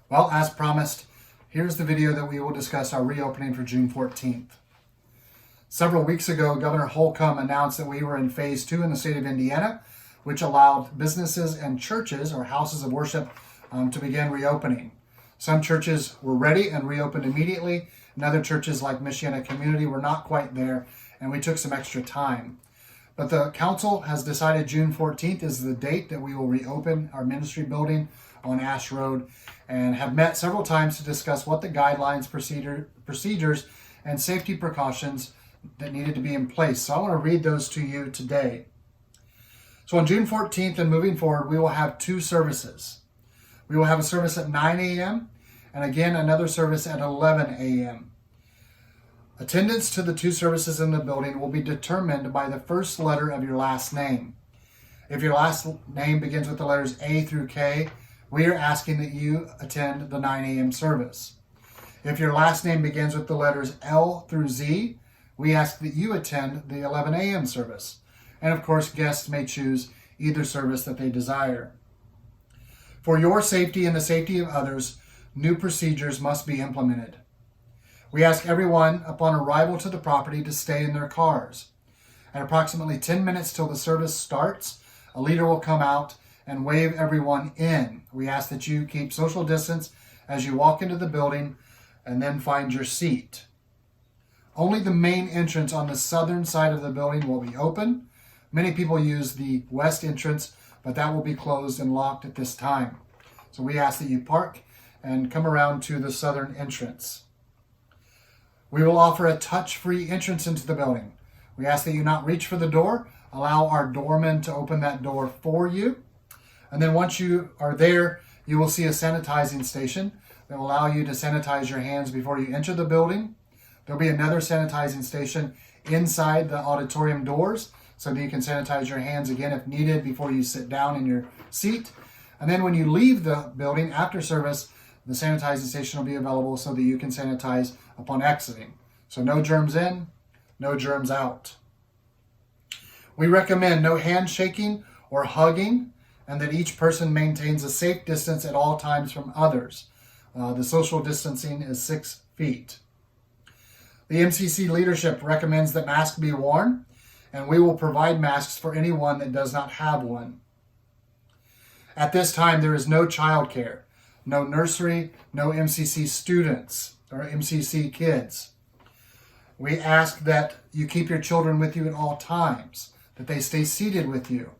Well, as promised, here's the video that we will discuss our reopening for June 14th. Several weeks ago, Governor Holcomb announced that we were in phase 2 in the state of Indiana, which allowed businesses and churches or houses of worship to begin reopening. Some churches were ready and reopened immediately, and other churches like Michiana Community were not quite there, and we took some extra time. But the council has decided June 14th is the date that we will reopen our ministry building on Ash Road, and have met several times to discuss what the guidelines, procedures, and safety precautions that needed to be in place. So I want to read those to you today. So on June 14th and moving forward, we will have 2 services. We will have a service at 9 a.m. and again another service at 11 a.m. Attendance to the 2 services in the building will be determined by the first letter of your last name. If your last name begins with the letters A through K, we are asking that you attend the 9 a.m. service. If your last name begins with the letters L through Z, we ask that you attend the 11 a.m. service. And of course, guests may choose either service that they desire. For your safety and the safety of others, new procedures must be implemented. We ask everyone upon arrival to the property to stay in their cars. At approximately 10 minutes till the service starts, a leader will come out and wave everyone in. We ask that you keep social distance as you walk into the building and then find your seat. Only the main entrance on the southern side of the building will be open. Many people use the west entrance, but that will be closed and locked at this time. So we ask that you park and come around to the southern entrance. We will offer a touch-free entrance into the building. We ask that you not reach for the door. Allow our doorman to open that door for you. And then once you are there, you will see a sanitizing station that will allow you to sanitize your hands before you enter the building. There'll be another sanitizing station inside the auditorium doors so that you can sanitize your hands again if needed before you sit down in your seat. And then when you leave the building after service, the sanitizing station will be available so that you can sanitize upon exiting. So no germs in, no germs out. We recommend no handshaking or hugging, and that each person maintains a safe distance at all times from others. The social distancing is 6 feet. The MCC leadership recommends that masks be worn, and we will provide masks for anyone that does not have one. At this time, there is no childcare, no nursery, no MCC students or MCC kids. We ask that you keep your children with you at all times, that they stay seated with you.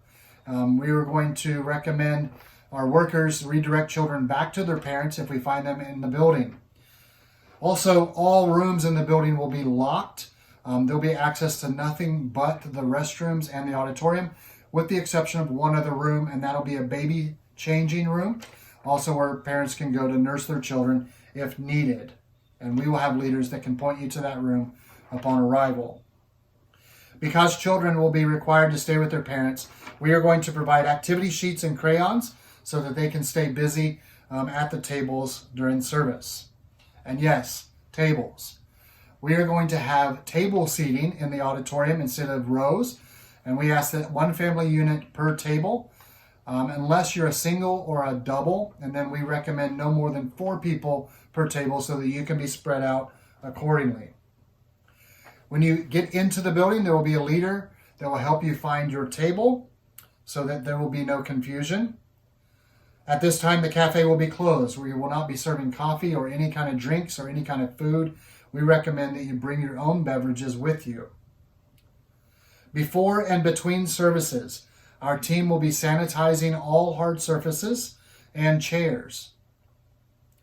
We are going to recommend our workers redirect children back to their parents if we find them in the building. Also, all rooms in the building will be locked. There'll be access to nothing but the restrooms and the auditorium, with the exception of one other room, and that'll be a baby changing room, also where parents can go to nurse their children if needed. And we will have leaders that can point you to that room upon arrival. Because children will be required to stay with their parents, we are going to provide activity sheets and crayons so that they can stay busy at the tables during service. And yes, tables. We are going to have table seating in the auditorium instead of rows, and we ask that 1 family unit per table, unless you're a single or a double, and then we recommend no more than 4 people per table so that you can be spread out accordingly. When you get into the building, there will be a leader that will help you find your table so that there will be no confusion. At this time, the cafe will be closed. We will not be serving coffee or any kind of drinks or any kind of food. We recommend that you bring your own beverages with you. Before and between services, our team will be sanitizing all hard surfaces and chairs.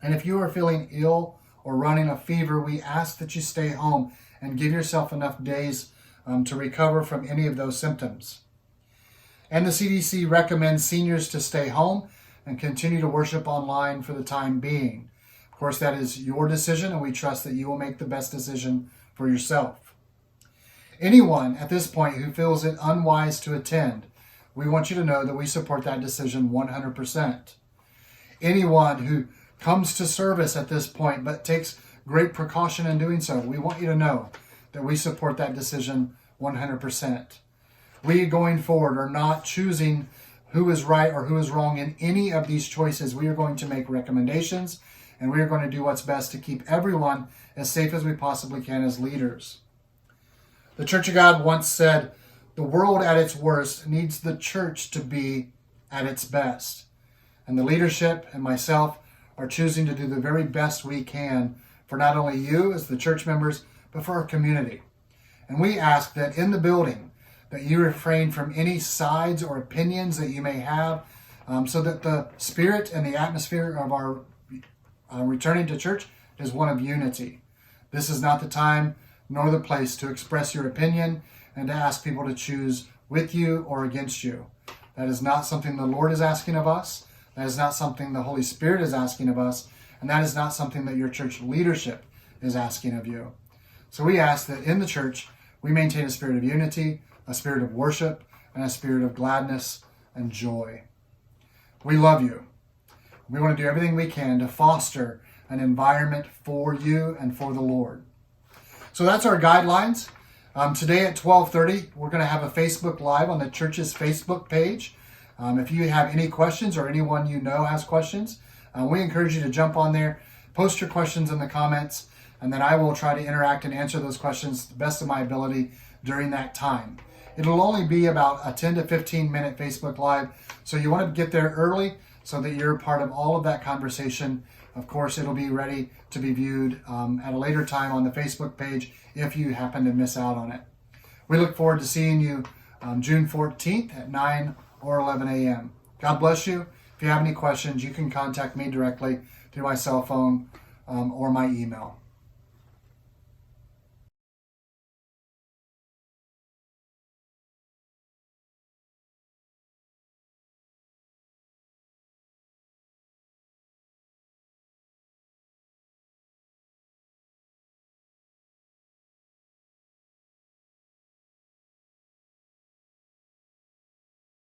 And if you are feeling ill or running a fever, we ask that you stay home and give yourself enough days to recover from any of those symptoms. And the CDC recommends seniors to stay home and continue to worship online for the time being. Of course, that is your decision, and we trust that you will make the best decision for yourself. Anyone at this point who feels it unwise to attend, we want you to know that we support that decision 100%. Anyone who comes to service at this point but takes great precaution in doing so, we want you to know that we support that decision 100%. We, going forward, are not choosing who is right or who is wrong in any of these choices. We are going to make recommendations, and we are going to do what's best to keep everyone as safe as we possibly can as leaders. The Church of God once said, "The world at its worst needs the church to be at its best." And the leadership and myself are choosing to do the very best we can for not only you as the church members, but for our community. And we ask that in the building, that you refrain from any sides or opinions that you may have, so that the spirit and the atmosphere of our returning to church is one of unity. This is not the time nor the place to express your opinion and to ask people to choose with you or against you. That is not something the Lord is asking of us. That is not something the Holy Spirit is asking of us. And that is not something that your church leadership is asking of you. So we ask that in the church, we maintain a spirit of unity, a spirit of worship, and a spirit of gladness and joy. We love you. We want to do everything we can to foster an environment for you and for the Lord. So that's our guidelines. Today at 12:30, we're going to have a Facebook Live on the church's Facebook page. If you have any questions or anyone you know has questions, we encourage you to jump on there, post your questions in the comments, and then I will try to interact and answer those questions to the best of my ability during that time. It'll only be about a 10 to 15 minute Facebook Live, so you want to get there early so that you're part of all of that conversation. Of course, it'll be ready to be viewed at a later time on the Facebook page if you happen to miss out on it. We look forward to seeing you June 14th at 9 or 11 a.m. God bless you. If you have any questions, you can contact me directly through my cell phone or my email.